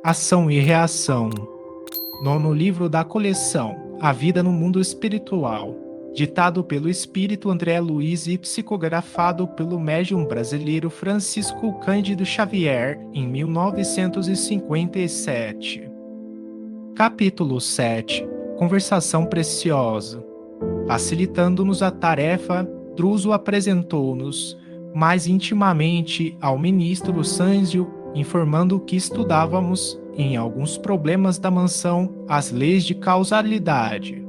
Ação e Reação. Nono livro da coleção A Vida no Mundo Espiritual. Ditado pelo espírito André Luiz e psicografado pelo médium brasileiro Francisco Cândido Xavier em 1957. Capítulo 7. Conversação preciosa. Facilitando-nos a tarefa, Druso apresentou-nos mais intimamente ao ministro Sanzio, informando que estudávamos, em alguns problemas da mansão, as leis de causalidade.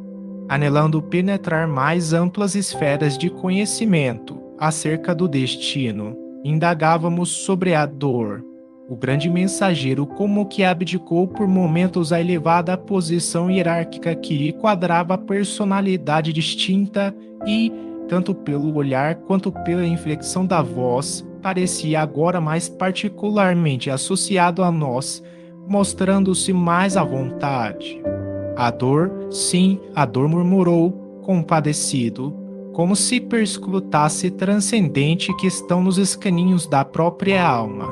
Anelando penetrar mais amplas esferas de conhecimento acerca do destino, indagávamos sobre a dor. O grande mensageiro como que abdicou por momentos a elevada posição hierárquica que enquadrava a personalidade distinta e, tanto pelo olhar quanto pela inflexão da voz, parecia agora mais particularmente associado a nós, mostrando-se mais à vontade. A dor, sim, a dor, murmurou, compadecido, como se perscrutasse transcendente questão nos escaninhos da própria alma,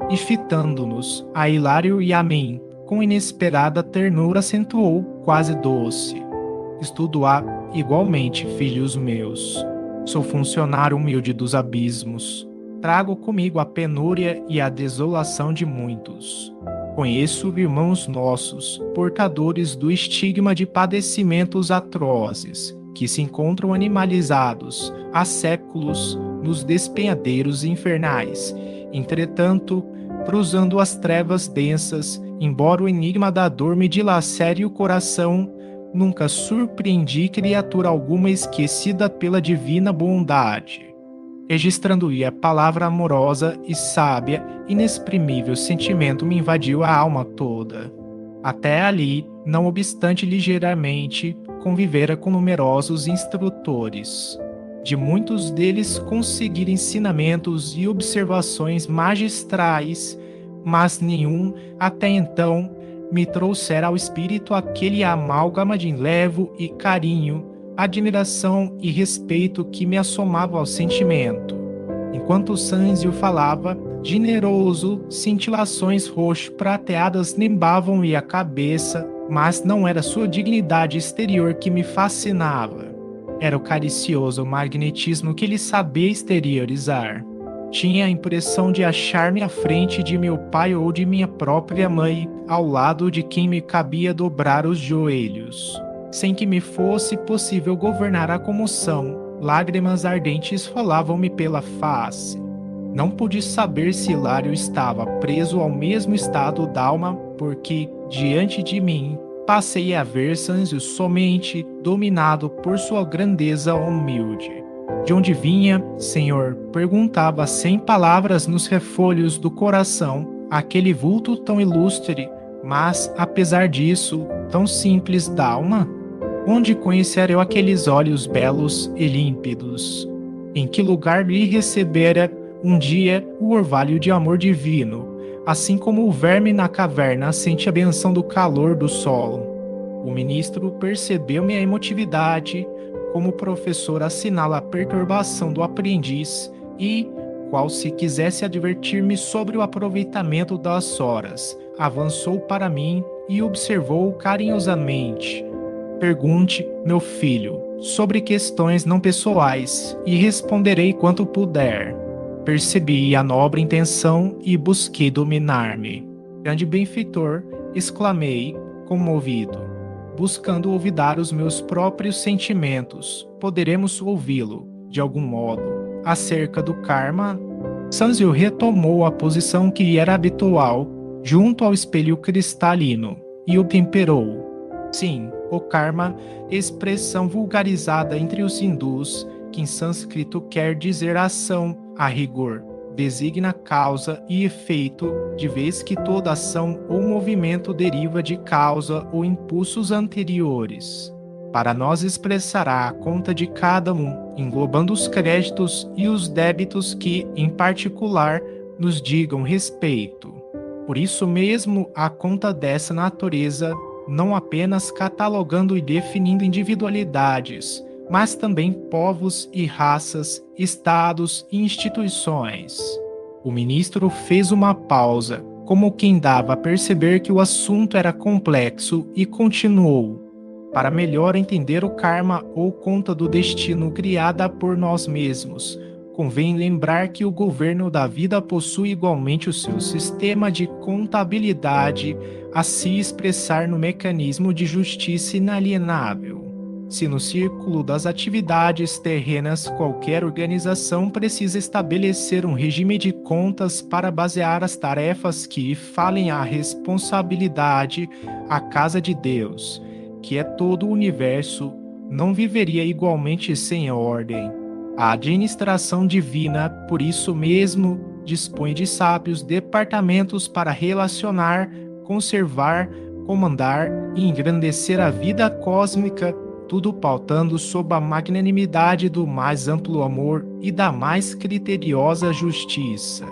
e fitando-nos, a Hilário e a mim, com inesperada ternura acentuou, quase doce. Estudo há, igualmente, filhos meus. Sou funcionário humilde dos abismos. Trago comigo a penúria e a desolação de muitos. Conheço irmãos nossos, portadores do estigma de padecimentos atrozes, que se encontram animalizados há séculos nos despenhadeiros infernais. Entretanto, cruzando as trevas densas, embora o enigma da dor me dilacere o coração, nunca surpreendi criatura alguma esquecida pela divina bondade. Registrando-lhe a palavra amorosa e sábia, inexprimível sentimento me invadiu a alma toda. Até ali, não obstante ligeiramente, convivera com numerosos instrutores. De muitos deles conseguir ensinamentos e observações magistrais, mas nenhum, até então, me trouxera ao espírito aquele amálgama de enlevo e carinho, admiração e respeito que me assomava ao sentimento. Enquanto Sanzio falava, generoso, cintilações roxo-prateadas nimbavam-lhe a cabeça, mas não era sua dignidade exterior que me fascinava. Era o caricioso magnetismo que ele sabia exteriorizar. Tinha a impressão de achar-me à frente de meu pai ou de minha própria mãe, ao lado de quem me cabia dobrar os joelhos. Sem que me fosse possível governar a comoção, lágrimas ardentes rolavam-me pela face. Não pude saber se Hilário estava preso ao mesmo estado d'alma, porque, diante de mim, passei a ver Sanzio somente dominado por sua grandeza humilde. De onde vinha, senhor? Perguntava sem palavras nos refolhos do coração aquele vulto tão ilustre, mas, apesar disso, tão simples d'alma? Onde conhecera eu aqueles olhos belos e límpidos? Em que lugar lhe recebera um dia o orvalho de amor divino, assim como o verme na caverna sente a benção do calor do sol? O ministro percebeu minha emotividade, como o professor assinala a perturbação do aprendiz e, qual se quisesse advertir-me sobre o aproveitamento das horas, avançou para mim e observou carinhosamente. Pergunte, meu filho, sobre questões não pessoais, e responderei quanto puder. Percebi a nobre intenção e busquei dominar-me. Grande benfeitor, exclamei, comovido, buscando olvidar os meus próprios sentimentos. Poderemos ouvi-lo, de algum modo, acerca do karma? Sanzio retomou a posição que lhe era habitual, junto ao espelho cristalino, e o temperou. Sim, o karma, expressão vulgarizada entre os hindus, que em sânscrito quer dizer ação, a rigor, designa causa e efeito, de vez que toda ação ou movimento deriva de causa ou impulsos anteriores. Para nós expressará a conta de cada um, englobando os créditos e os débitos que, em particular, nos digam respeito. Por isso mesmo, a conta dessa natureza, não apenas catalogando e definindo individualidades, mas também povos e raças, estados e instituições. O ministro fez uma pausa, como quem dava a perceber que o assunto era complexo, e continuou: para melhor entender o karma ou conta do destino criada por nós mesmos, convém lembrar que o governo da vida possui igualmente o seu sistema de contabilidade a se expressar no mecanismo de justiça inalienável. Se no círculo das atividades terrenas qualquer organização precisa estabelecer um regime de contas para basear as tarefas que falem à responsabilidade, a casa de Deus, que é todo o universo, não viveria igualmente sem ordem. A administração divina, por isso mesmo, dispõe de sábios departamentos para relacionar, conservar, comandar e engrandecer a vida cósmica, tudo pautando sob a magnanimidade do mais amplo amor e da mais criteriosa justiça.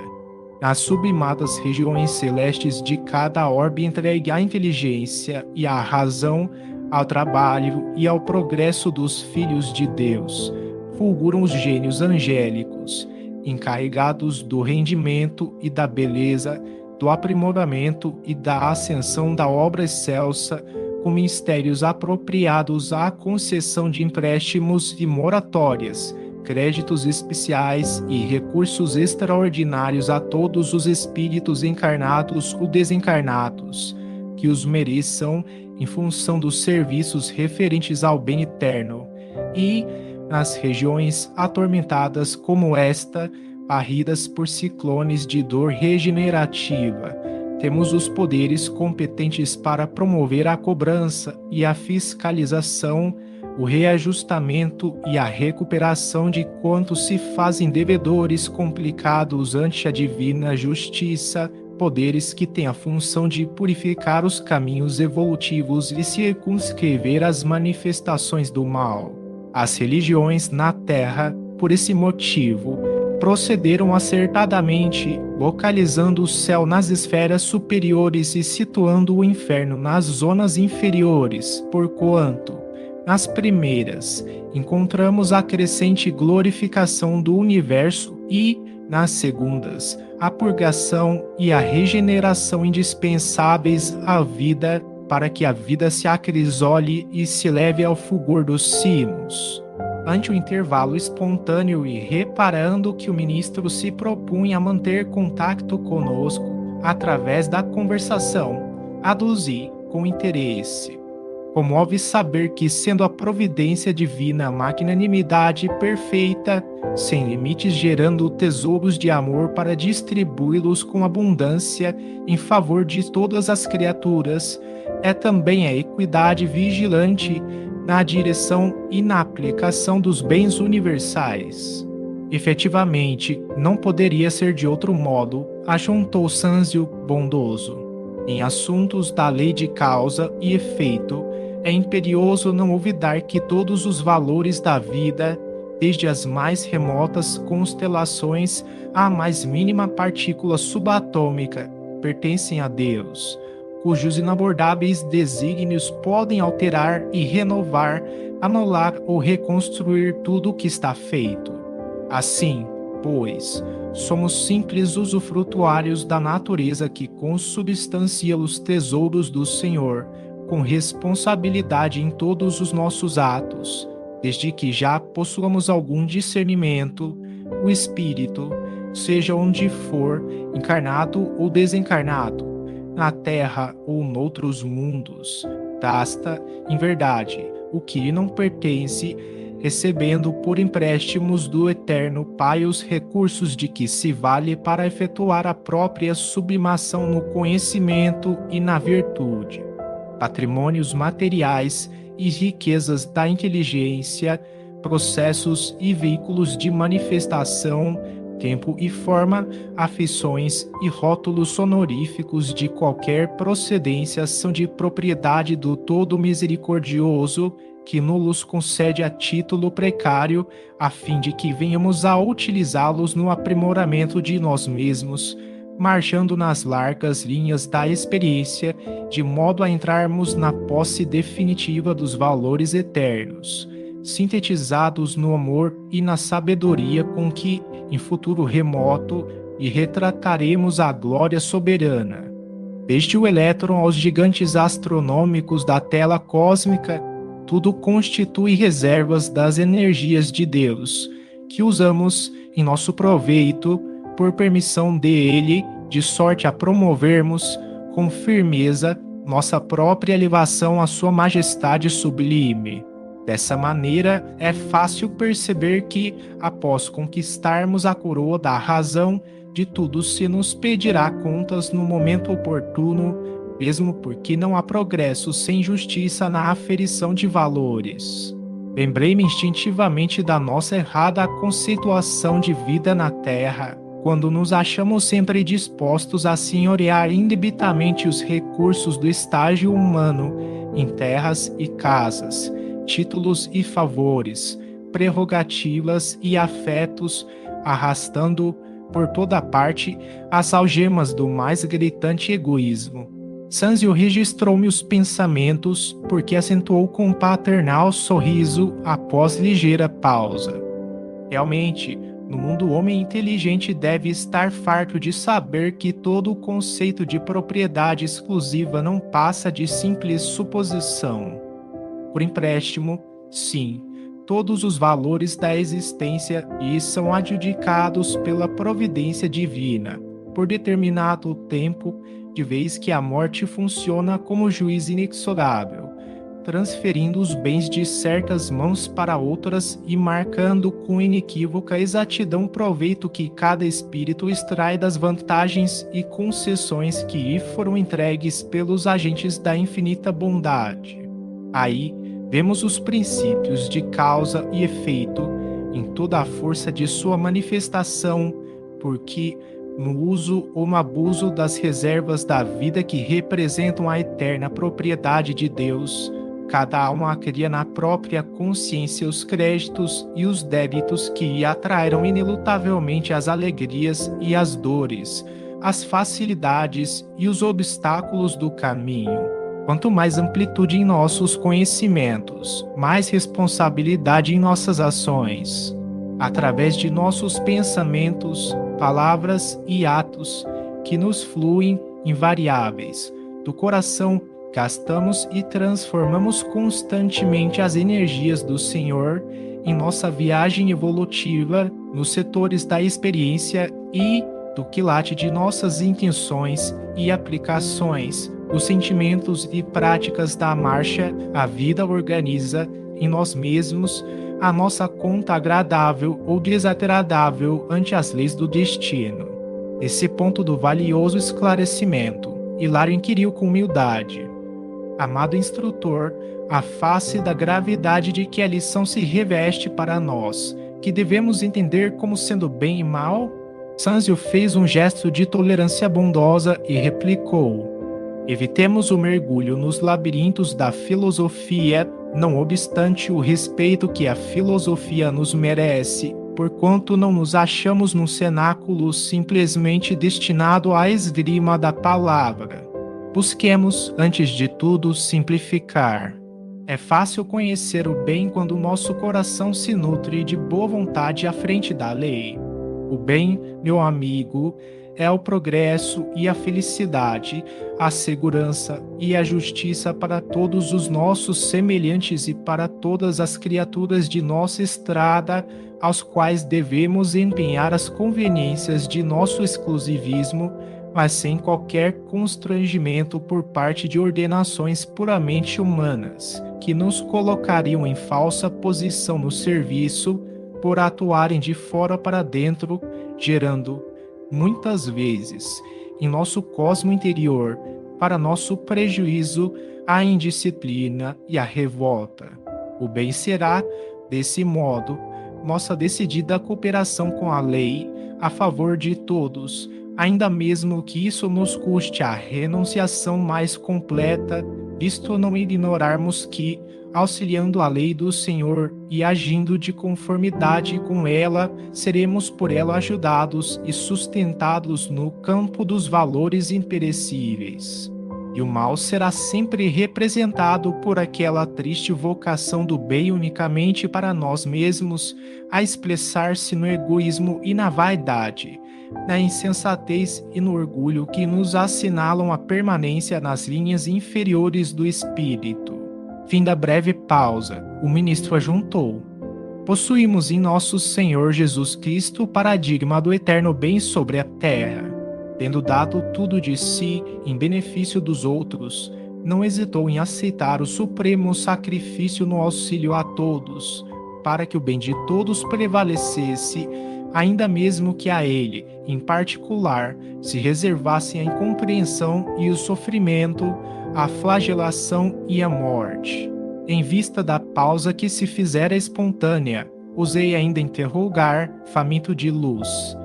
Nas sublimadas regiões celestes de cada orbe entregue à inteligência e à razão, ao trabalho e ao progresso dos filhos de Deus, fulguram os gênios angélicos, encarregados do rendimento e da beleza, do aprimoramento e da ascensão da obra excelsa, com ministérios apropriados à concessão de empréstimos e moratórias, créditos especiais e recursos extraordinários a todos os espíritos encarnados ou desencarnados, que os mereçam em função dos serviços referentes ao bem eterno, e, nas regiões atormentadas como esta, varridas por ciclones de dor regenerativa, temos os poderes competentes para promover a cobrança e a fiscalização, o reajustamento e a recuperação de quantos se fazem devedores complicados ante a divina justiça, poderes que têm a função de purificar os caminhos evolutivos e circunscrever as manifestações do mal. As religiões na Terra, por esse motivo, procederam acertadamente, localizando o céu nas esferas superiores e situando o inferno nas zonas inferiores, porquanto, nas primeiras, encontramos a crescente glorificação do universo e, nas segundas, a purgação e a regeneração indispensáveis à vida, para que a vida se acrisole e se leve ao fulgor dos cimos. Ante o intervalo espontâneo e reparando que o ministro se propunha a manter contato conosco através da conversação, aduzi com interesse: comove saber que, sendo a providência divina a magnanimidade perfeita, sem limites, gerando tesouros de amor para distribuí-los com abundância em favor de todas as criaturas, é também a equidade vigilante na direção e na aplicação dos bens universais. Efetivamente, não poderia ser de outro modo, ajuntou Sanzio bondoso. Em assuntos da lei de causa e efeito, é imperioso não olvidar que todos os valores da vida, desde as mais remotas constelações à mais mínima partícula subatômica, pertencem a Deus, cujos inabordáveis desígnios podem alterar e renovar, anular ou reconstruir tudo o que está feito. Assim, pois, somos simples usufrutuários da natureza que consubstancia os tesouros do Senhor, com responsabilidade em todos os nossos atos, desde que já possuamos algum discernimento, o espírito, seja onde for, encarnado ou desencarnado, na terra ou noutros mundos, gasta, em verdade, o que lhe não pertence, recebendo por empréstimos do Eterno Pai os recursos de que se vale para efetuar a própria sublimação no conhecimento e na virtude, patrimônios materiais e riquezas da inteligência, processos e veículos de manifestação, tempo e forma, afeições e rótulos honoríficos de qualquer procedência são de propriedade do Todo Misericordioso, que nos concede a título precário, a fim de que venhamos a utilizá-los no aprimoramento de nós mesmos, marchando nas largas linhas da experiência, de modo a entrarmos na posse definitiva dos valores eternos, sintetizados no amor e na sabedoria com que, em futuro remoto, e retrataremos a glória soberana. Desde o elétron aos gigantes astronômicos da tela cósmica, tudo constitui reservas das energias de Deus, que usamos em nosso proveito por permissão dele, de sorte a promovermos com firmeza nossa própria elevação à sua majestade sublime. Dessa maneira, é fácil perceber que, após conquistarmos a coroa da razão, de tudo se nos pedirá contas no momento oportuno, mesmo porque não há progresso sem justiça na aferição de valores. Lembrei-me instintivamente da nossa errada conceituação de vida na Terra, quando nos achamos sempre dispostos a senhorear indebitamente os recursos do estágio humano em terras e casas, títulos e favores, prerrogativas e afetos, arrastando por toda parte as algemas do mais gritante egoísmo. Sanzio registrou-me os pensamentos, porque acentuou com um paternal sorriso após ligeira pausa. Realmente, no mundo, o homem inteligente deve estar farto de saber que todo o conceito de propriedade exclusiva não passa de simples suposição. Por empréstimo, sim, todos os valores da existência lhe são adjudicados pela providência divina, por determinado tempo, de vez que a morte funciona como juiz inexorável, transferindo os bens de certas mãos para outras e marcando com inequívoca exatidão o proveito que cada espírito extrai das vantagens e concessões que lhe foram entregues pelos agentes da infinita bondade. Aí vemos os princípios de causa e efeito em toda a força de sua manifestação, porque no uso ou no abuso das reservas da vida que representam a eterna propriedade de Deus, cada alma cria na própria consciência os créditos e os débitos que lhe atrairão inelutavelmente as alegrias e as dores, as facilidades e os obstáculos do caminho. Quanto mais amplitude em nossos conhecimentos, mais responsabilidade em nossas ações. Através de nossos pensamentos, palavras e atos, que nos fluem invariáveis do coração, gastamos e transformamos constantemente as energias do Senhor em nossa viagem evolutiva nos setores da experiência e do quilate de nossas intenções e aplicações, os sentimentos e práticas da marcha. A vida organiza em nós mesmos a nossa conta agradável ou desagradável ante as leis do destino. Esse ponto do valioso esclarecimento, Hilário inquiriu com humildade: amado instrutor, a face da gravidade de que a lição se reveste para nós, que devemos entender como sendo bem e mal? Sanzio fez um gesto de tolerância bondosa e replicou: evitemos o mergulho nos labirintos da filosofia, não obstante o respeito que a filosofia nos merece, porquanto não nos achamos num cenáculo simplesmente destinado à esgrima da palavra. Busquemos, antes de tudo, simplificar. É fácil conhecer o bem quando o nosso coração se nutre de boa vontade à frente da lei. O bem, meu amigo, é o progresso e a felicidade, a segurança e a justiça para todos os nossos semelhantes e para todas as criaturas de nossa estrada, aos quais devemos empenhar as conveniências de nosso exclusivismo, mas sem qualquer constrangimento por parte de ordenações puramente humanas, que nos colocariam em falsa posição no serviço, por atuarem de fora para dentro, gerando, muitas vezes, em nosso cosmo interior, para nosso prejuízo, a indisciplina e a revolta. O bem será, desse modo, nossa decidida cooperação com a lei a favor de todos, ainda mesmo que isso nos custe a renunciação mais completa, visto não ignorarmos que, auxiliando a lei do Senhor e agindo de conformidade com ela, seremos por ela ajudados e sustentados no campo dos valores imperecíveis. E o mal será sempre representado por aquela triste vocação do bem unicamente para nós mesmos, a expressar-se no egoísmo e na vaidade, na insensatez e no orgulho que nos assinalam a permanência nas linhas inferiores do espírito. Fim da breve pausa, o ministro ajuntou: possuímos em nosso Senhor Jesus Cristo o paradigma do eterno bem sobre a terra. Tendo dado tudo de si em benefício dos outros, não hesitou em aceitar o supremo sacrifício no auxílio a todos, para que o bem de todos prevalecesse, ainda mesmo que a ele, em particular, se reservassem a incompreensão e o sofrimento, a flagelação e a morte. Em vista da pausa que se fizera espontânea, ousei ainda interrogar, faminto de luz: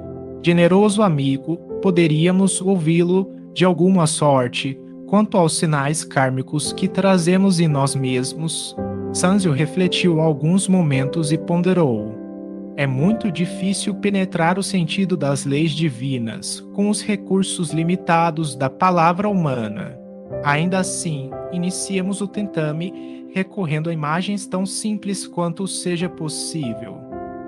generoso amigo, poderíamos ouvi-lo de alguma sorte quanto aos sinais kármicos que trazemos em nós mesmos? Sanzio refletiu alguns momentos e ponderou: é muito difícil penetrar o sentido das leis divinas com os recursos limitados da palavra humana. Ainda assim, iniciemos o tentame recorrendo a imagens tão simples quanto seja possível.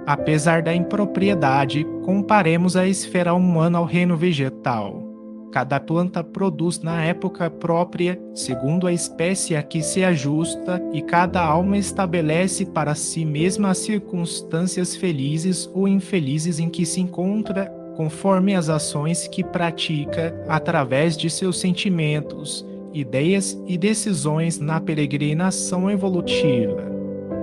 Apesar da impropriedade, comparemos a esfera humana ao reino vegetal. Cada planta produz na época própria, segundo a espécie a que se ajusta, e cada alma estabelece para si mesma as circunstâncias felizes ou infelizes em que se encontra, conforme as ações que pratica através de seus sentimentos, ideias e decisões na peregrinação evolutiva.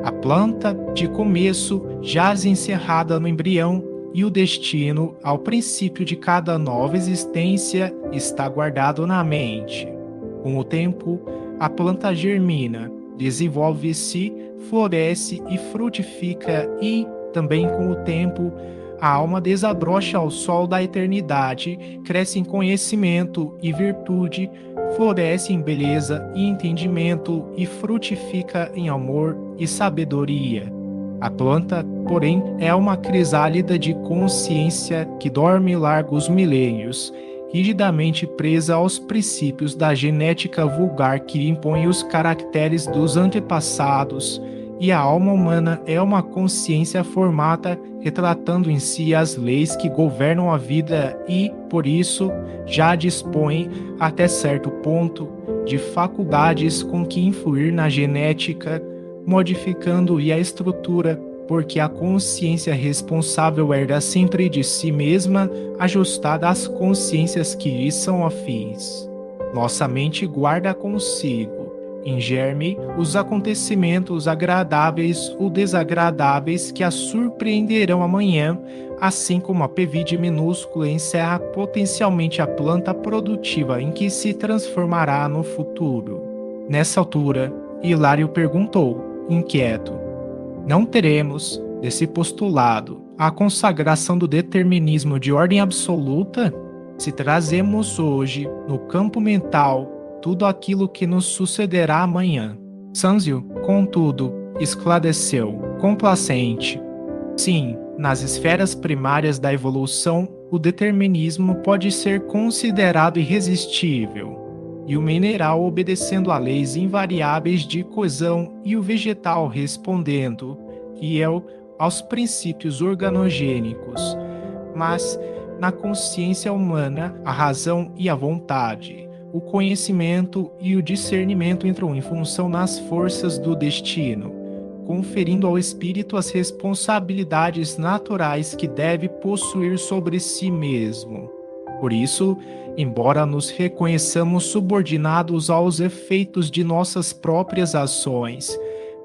A planta, de começo, jaz encerrada no embrião, e o destino, ao princípio de cada nova existência, está guardado na mente. Com o tempo, a planta germina, desenvolve-se, floresce e frutifica e, também com o tempo, a alma desabrocha ao sol da eternidade, cresce em conhecimento e virtude, floresce em beleza e entendimento e frutifica em amor e sabedoria. A planta, porém, é uma crisálida de consciência que dorme largos milênios, rigidamente presa aos princípios da genética vulgar que impõe os caracteres dos antepassados, e a alma humana é uma consciência formada retratando em si as leis que governam a vida e, por isso, já dispõe, até certo ponto, de faculdades com que influir na genética, modificando-lhe a estrutura, porque a consciência responsável herda sempre de si mesma, ajustada às consciências que lhe são afins. Nossa mente guarda consigo, em germe, os acontecimentos agradáveis ou desagradáveis que a surpreenderão amanhã, assim como a pevide minúscula encerra potencialmente a planta produtiva em que se transformará no futuro. Nessa altura, Hilário perguntou, inquieto: não teremos, desse postulado, a consagração do determinismo de ordem absoluta? Se trazemos hoje, no campo mental, tudo aquilo que nos sucederá amanhã. Sanzio, contudo, esclareceu, complacente: sim, nas esferas primárias da evolução, o determinismo pode ser considerado irresistível, e o mineral obedecendo a leis invariáveis de coesão e o vegetal respondendo, fiel aos princípios organogênicos. Mas, na consciência humana, a razão e a vontade, o conhecimento e o discernimento entram em função nas forças do destino, conferindo ao espírito as responsabilidades naturais que deve possuir sobre si mesmo. Por isso, embora nos reconheçamos subordinados aos efeitos de nossas próprias ações,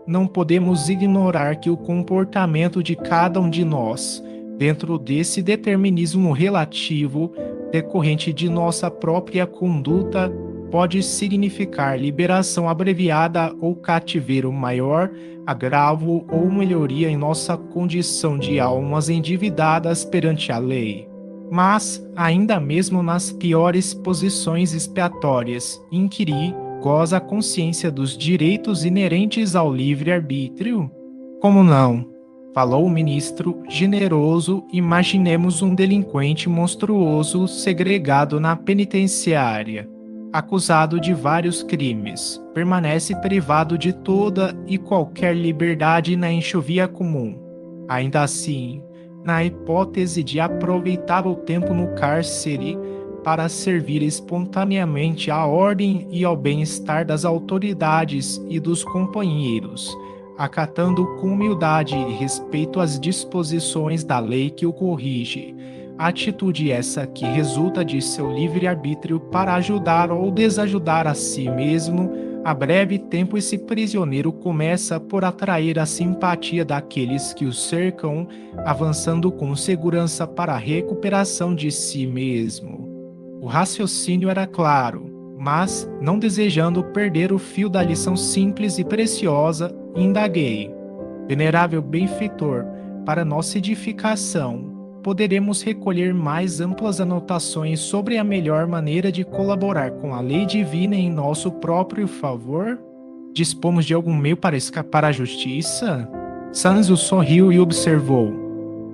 não podemos ignorar que o comportamento de cada um de nós, dentro desse determinismo relativo, decorrente de nossa própria conduta, pode significar liberação abreviada ou cativeiro maior, agravo ou melhoria em nossa condição de almas endividadas perante a lei. Mas, ainda mesmo nas piores posições expiatórias, inquiri, goza a consciência dos direitos inerentes ao livre-arbítrio? Como não? Falou o ministro, generoso. Imaginemos um delinquente monstruoso segregado na penitenciária, acusado de vários crimes, permanece privado de toda e qualquer liberdade na enxovia comum. Ainda assim, na hipótese de aproveitar o tempo no cárcere para servir espontaneamente à ordem e ao bem-estar das autoridades e dos companheiros, acatando com humildade e respeito as disposições da lei que o corrige. Atitude essa que resulta de seu livre-arbítrio para ajudar ou desajudar a si mesmo. A breve tempo, esse prisioneiro começa por atrair a simpatia daqueles que o cercam, avançando com segurança para a recuperação de si mesmo. O raciocínio era claro, mas, não desejando perder o fio da lição simples e preciosa, indaguei: Venerável benfeitor, para nossa edificação, poderemos recolher mais amplas anotações sobre a melhor maneira de colaborar com a lei divina em nosso próprio favor? Dispomos de algum meio para escapar à justiça? Sanzio sorriu e observou: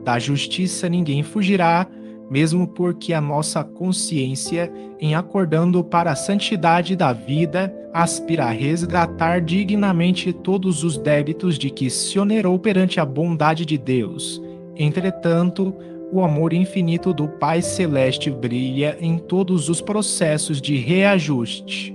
Da justiça ninguém fugirá, mesmo porque a nossa consciência, em acordando para a santidade da vida, aspira a resgatar dignamente todos os débitos de que se onerou perante a bondade de Deus. Entretanto, o amor infinito do Pai Celeste brilha em todos os processos de reajuste.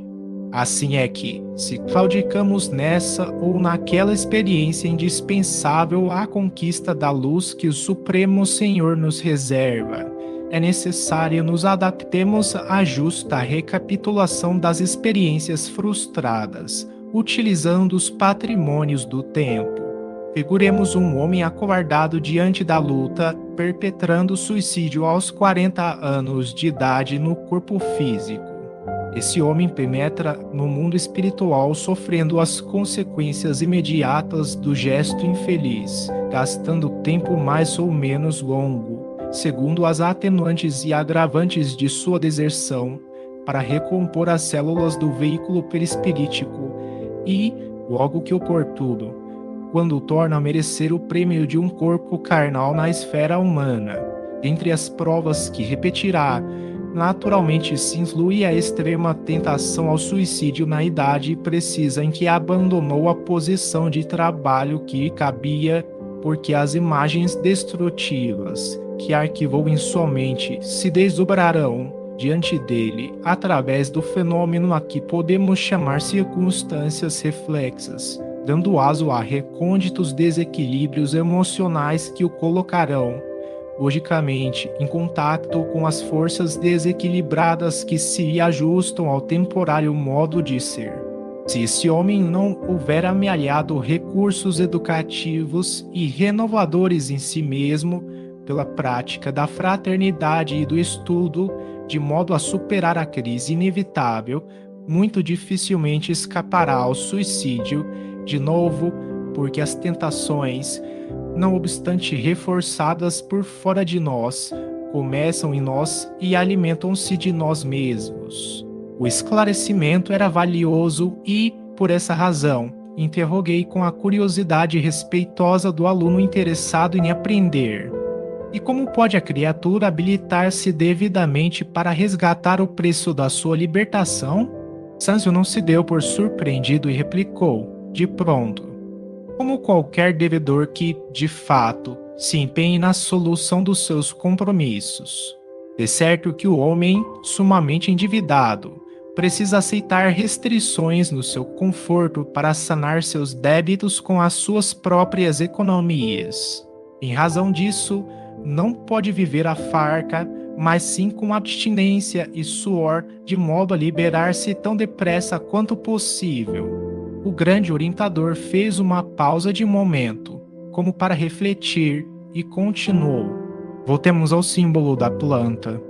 Assim é que, se claudicamos nessa ou naquela experiência indispensável à conquista da luz que o Supremo Senhor nos reserva, é necessário nos adaptemos à justa recapitulação das experiências frustradas, utilizando os patrimônios do tempo. Figuremos um homem acovardado diante da luta, perpetrando suicídio aos 40 anos de idade no corpo físico. Esse homem penetra no mundo espiritual sofrendo as consequências imediatas do gesto infeliz, gastando tempo mais ou menos longo, segundo as atenuantes e agravantes de sua deserção, para recompor as células do veículo perispirítico e, logo que oportuno, quando torna a merecer o prêmio de um corpo carnal na esfera humana. Entre as provas que repetirá, naturalmente se inclui a extrema tentação ao suicídio na idade precisa em que abandonou a posição de trabalho que cabia, porque as imagens destrutivas que arquivou em sua mente se desdobrarão diante dele através do fenômeno a que podemos chamar circunstâncias reflexas, dando aso a recônditos desequilíbrios emocionais que o colocarão, logicamente, em contato com as forças desequilibradas que se ajustam ao temporário modo de ser. Se esse homem não houver amealhado recursos educativos e renovadores em si mesmo, pela prática da fraternidade e do estudo, de modo a superar a crise inevitável, muito dificilmente escapará ao suicídio, de novo, porque as tentações, não obstante reforçadas por fora de nós, começam em nós e alimentam-se de nós mesmos. O esclarecimento era valioso e, por essa razão, interroguei com a curiosidade respeitosa do aluno interessado em aprender. E como pode a criatura habilitar-se devidamente para resgatar o preço da sua libertação? Sanzio não se deu por surpreendido e replicou, de pronto: como qualquer devedor que, de fato, se empenhe na solução dos seus compromissos. De certo que o homem, sumamente endividado, precisa aceitar restrições no seu conforto para sanar seus débitos com as suas próprias economias. Em razão disso, não pode viver à farca, mas sim com abstinência e suor, de modo a liberar-se tão depressa quanto possível. O grande orientador fez uma pausa de momento, como para refletir, e continuou: Voltemos ao símbolo da planta.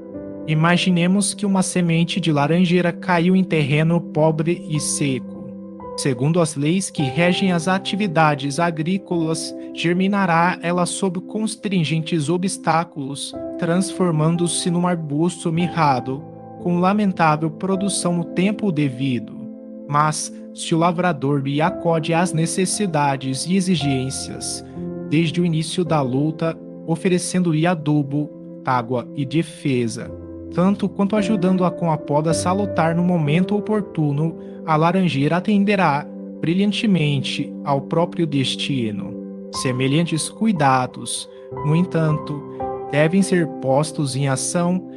Imaginemos que uma semente de laranjeira caiu em terreno pobre e seco. Segundo as leis que regem as atividades agrícolas, germinará ela sob constringentes obstáculos, transformando-se num arbusto mirrado, com lamentável produção no tempo devido. Mas, se o lavrador lhe acode às necessidades e exigências, desde o início da luta, oferecendo-lhe adubo, água e defesa, tanto quanto ajudando-a com a poda salutar no momento oportuno, a laranjeira atenderá brilhantemente ao próprio destino. Semelhantes cuidados, No entanto, devem ser postos em ação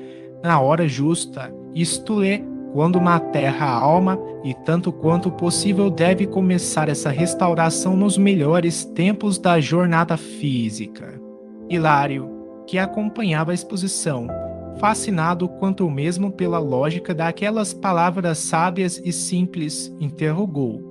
na hora justa, isto é, quando na terra a alma, e tanto quanto possível deve começar essa restauração nos melhores tempos da jornada física. Hilário, que acompanhava a exposição, fascinado quanto mesmo pela lógica daquelas palavras sábias e simples, interrogou: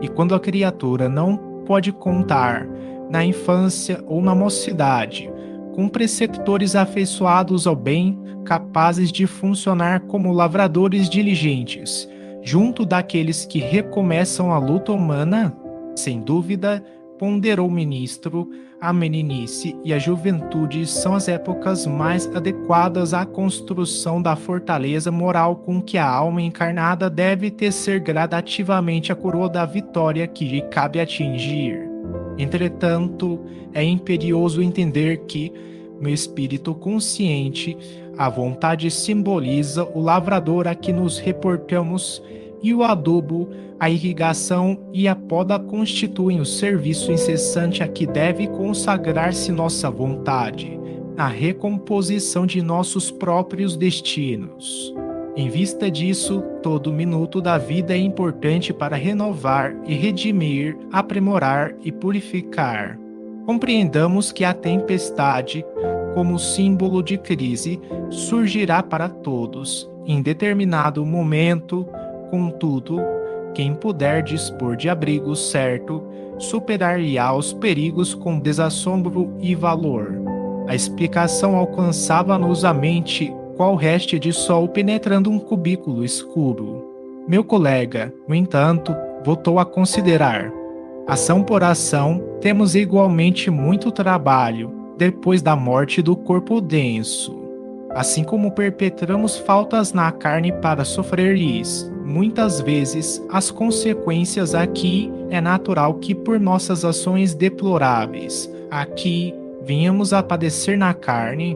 e quando a criatura não pode contar, na infância ou na mocidade, com preceptores afeiçoados ao bem, capazes de funcionar como lavradores diligentes, junto daqueles que recomeçam a luta humana? Sem dúvida, ponderou o ministro, a meninice e a juventude são as épocas mais adequadas à construção da fortaleza moral com que a alma encarnada deve tecer gradativamente a coroa da vitória que lhe cabe atingir. Entretanto, é imperioso entender que, no espírito consciente, a vontade simboliza o lavrador a que nos reportamos e o adubo, a irrigação e a poda constituem o serviço incessante a que deve consagrar-se nossa vontade, na recomposição de nossos próprios destinos. Em vista disso, todo minuto da vida é importante para renovar e redimir, aprimorar e purificar. Compreendamos que a tempestade, como símbolo de crise, surgirá para todos, em determinado momento. Contudo, quem puder dispor de abrigo certo, superar-lhe-á os perigos com desassombro e valor. A explicação alcançava-nos a mente qual reste de sol penetrando um cubículo escuro. Meu colega, no entanto, voltou a considerar. Ação por ação, temos igualmente muito trabalho, depois da morte do corpo denso. Assim como perpetramos faltas na carne para sofrer-lhes, muitas vezes as consequências aqui é natural que por nossas ações deploráveis, aqui venhamos a padecer na carne,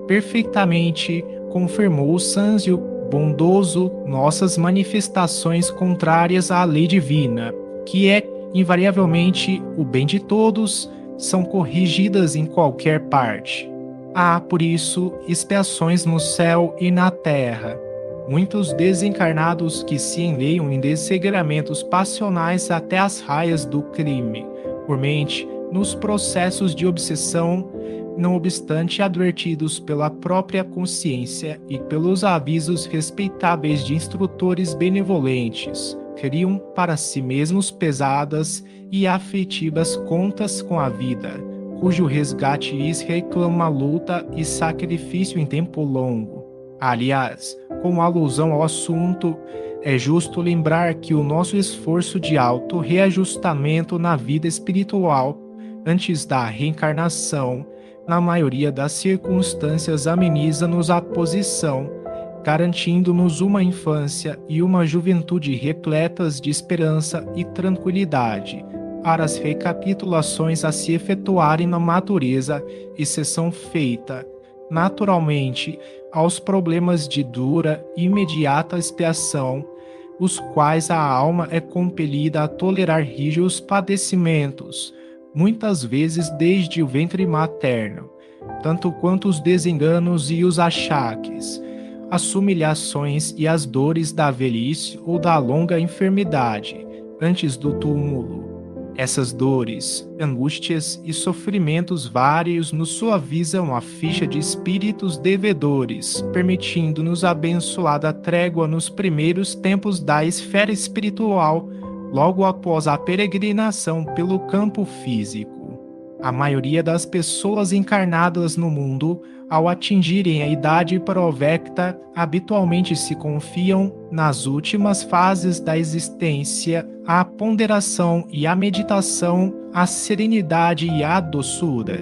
perfeitamente confirmou o Sâncio bondoso nossas manifestações contrárias à lei divina, que é invariavelmente o bem de todos, são corrigidas em qualquer parte. Há, por isso, expiações no céu e na terra. Muitos desencarnados que se enleiam em desregramentos passionais até as raias do crime, por mente, nos processos de obsessão, não obstante advertidos pela própria consciência e pelos avisos respeitáveis de instrutores benevolentes, criam para si mesmos pesadas e afetivas contas com a vida, cujo resgate lhes reclama luta e sacrifício em tempo longo. Aliás, com alusão ao assunto, é justo lembrar que o nosso esforço de auto-reajustamento na vida espiritual, antes da reencarnação, na maioria das circunstâncias ameniza-nos a posição, garantindo-nos uma infância e uma juventude repletas de esperança e tranquilidade, para as recapitulações a se efetuarem na natureza, exceção feita, naturalmente, aos problemas de dura e imediata expiação, os quais a alma é compelida a tolerar rígidos padecimentos, muitas vezes desde o ventre materno, tanto quanto os desenganos e os achaques, as humilhações e as dores da velhice ou da longa enfermidade, antes do túmulo. Essas dores, angústias e sofrimentos vários nos suavizam a ficha de espíritos devedores, permitindo-nos a abençoada trégua nos primeiros tempos da esfera espiritual, logo após a peregrinação pelo campo físico. A maioria das pessoas encarnadas no mundo, ao atingirem a idade provecta, habitualmente se confiam, nas últimas fases da existência, à ponderação e à meditação, à serenidade e à doçura.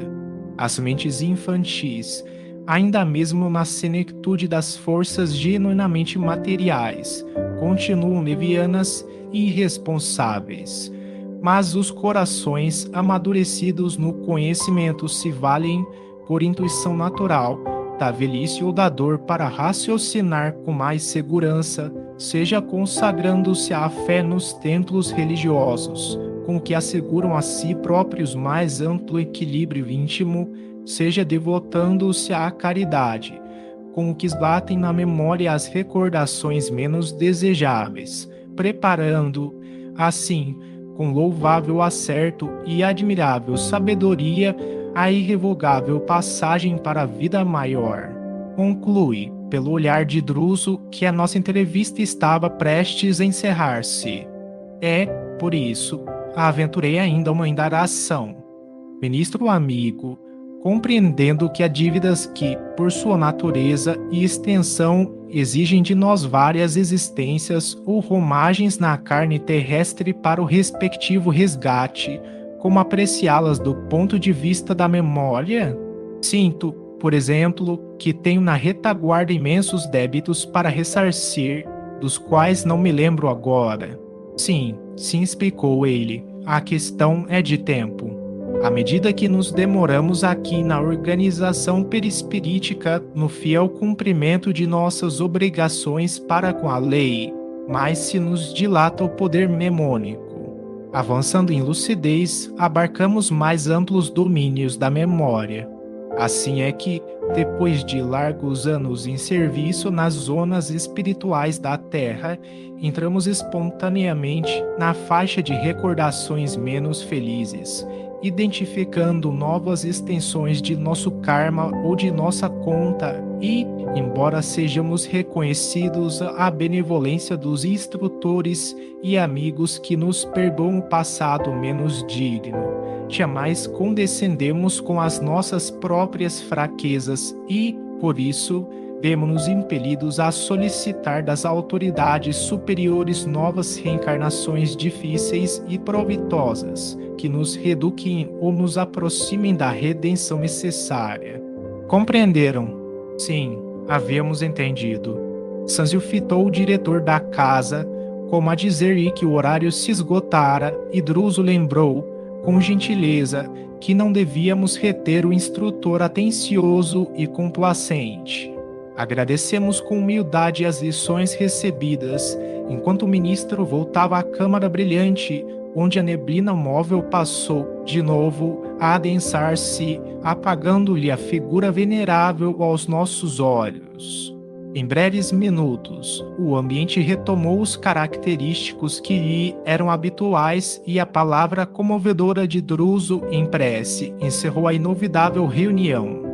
As mentes infantis, ainda mesmo na senectude das forças genuinamente materiais, continuam levianas e irresponsáveis. Mas os corações amadurecidos no conhecimento se valem, por intuição natural, da velhice ou da dor para raciocinar com mais segurança, seja consagrando-se à fé nos templos religiosos, com que asseguram a si próprios mais amplo equilíbrio íntimo, seja devotando-se à caridade, com o que batem na memória as recordações menos desejáveis, preparando, assim, com louvável acerto e admirável sabedoria, a irrevogável passagem para a vida maior. Conclui, pelo olhar de Druso, que a nossa entrevista estava prestes a encerrar-se. Por isso, aventurei ainda uma indagação. Ministro amigo, compreendendo que há dívidas que, por sua natureza e extensão, exigem de nós várias existências ou romagens na carne terrestre para o respectivo resgate, como apreciá-las do ponto de vista da memória? Sinto, por exemplo, que tenho na retaguarda imensos débitos para ressarcir, dos quais não me lembro agora. Sim, explicou ele, a questão é de tempo. À medida que nos demoramos aqui na organização perispirítica, no fiel cumprimento de nossas obrigações para com a lei, mais se nos dilata o poder memônico. Avançando em lucidez, abarcamos mais amplos domínios da memória. Assim é que, depois de largos anos em serviço nas zonas espirituais da Terra, entramos espontaneamente na faixa de recordações menos felizes, identificando novas extensões de nosso karma ou de nossa conta e, embora sejamos reconhecidos a benevolência dos instrutores e amigos que nos perdoam o passado menos digno, jamais condescendemos com as nossas próprias fraquezas e, por isso, vemo-nos impelidos a solicitar das autoridades superiores novas reencarnações difíceis e provitosas, que nos reeduquem ou nos aproximem da redenção necessária. Compreenderam? Sim, havíamos entendido. Sanzio fitou o diretor da casa, como a dizer-lhe que o horário se esgotara, e Druso lembrou, com gentileza, que não devíamos reter o instrutor atencioso e complacente. Agradecemos com humildade as lições recebidas, enquanto o ministro voltava à câmara brilhante, onde a neblina móvel passou, de novo, a adensar-se, apagando-lhe a figura venerável aos nossos olhos. Em breves minutos, o ambiente retomou os característicos que lhe eram habituais e a palavra comovedora de Druso em prece encerrou a inovidável reunião.